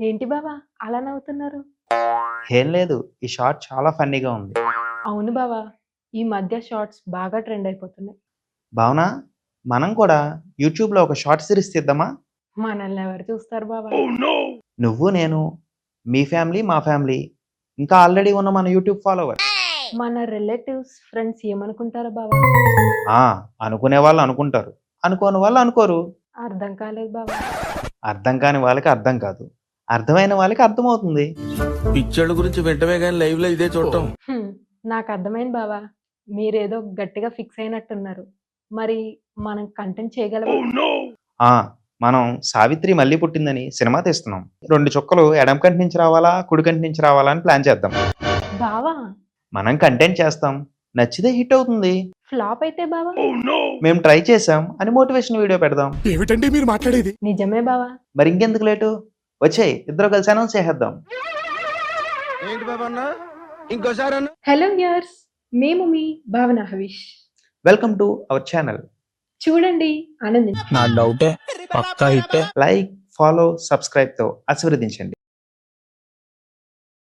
ఏంటి బావా అలా నవ్వుతున్నారు? ఏం లేదు. ఈ షార్ట్ చాలా ఫన్నీగా ఉంది. అవును బావా. ఈ మధ్య షార్ట్స్ బాగా ట్రెండ్ అయిపోతున్నాయి. భావన, మనం కూడా యూట్యూబ్‌లో ఒక షార్ట్ సీరీస్ తీద్దామా? మనల్ని ఎవరు చూస్తారు బావా? నువ్వు, నేను, మీ ఫ్యామిలీ, మా ఫ్యామిలీ, ఇంకా ఆల్రెడీ ఉన్న మన యూట్యూబ్ ఫాలోవర్. మన రిలేటివ్స్, ఫ్రెండ్స్ ఏమనుకుంటారా బావా? ఆ! అనుకునే వాళ్ళు అనుకుంటారు. అనుకోని వాళ్ళు అనుకోరు. అర్థం కాలేదు బావా. అర్థం కాని వాళ్ళకి అర్థం కాదు. అర్థమైన వాళ్ళకి అర్థమవుతుంది. పిక్చర్ల గురించి వెంటనే కానీ లైవ్ లో ఇదే చూడటం. హ్మ్. నాకు అర్థమైంది బావా. మీరేదో గట్టిగా ఫిక్స్ అయినట్టున్నారు. మరి మనం కంటెంట్ చేయగలమా? ఆ! మనం 'సావిత్రి మళ్ళీ పుట్టిందని' సినిమా తీస్తున్నాం. 2 చుక్కలు ఎడమ కంటి నుంచి రావాలా? కుడి కంటి నుంచి రావాలా? అని ప్లాన్ చేద్దాం. బావా మనం కంటెంట్ చేస్తాం. నచ్చితే హిట్ అవుతుంది. ఫ్లాప్ అయితే బావా? మేము ట్రై చేసాం అని మోటివేషన్ వీడియో పెడదాం. ఏమిటండి మీరు మాట్లాడేది? నిజమే బావా. మరి ఇంకెందుకు లేటు? వచ్చేయ్, ఇద్దరు కలిసి అనౌన్స్ చేసేద్దాం. ఏంటి బాబా అన్న ఇంకోసారి అన్న హలో వ్యూయర్స్, మేము మీ భావన Havish. Welcome to our channel. చూడండి, ఆనందించండి. నా డౌటే పక్కా హిట్టే. లైక్, ఫాలో, సబ్స్క్రైబ్‌తో ఆశీర్వదించండి.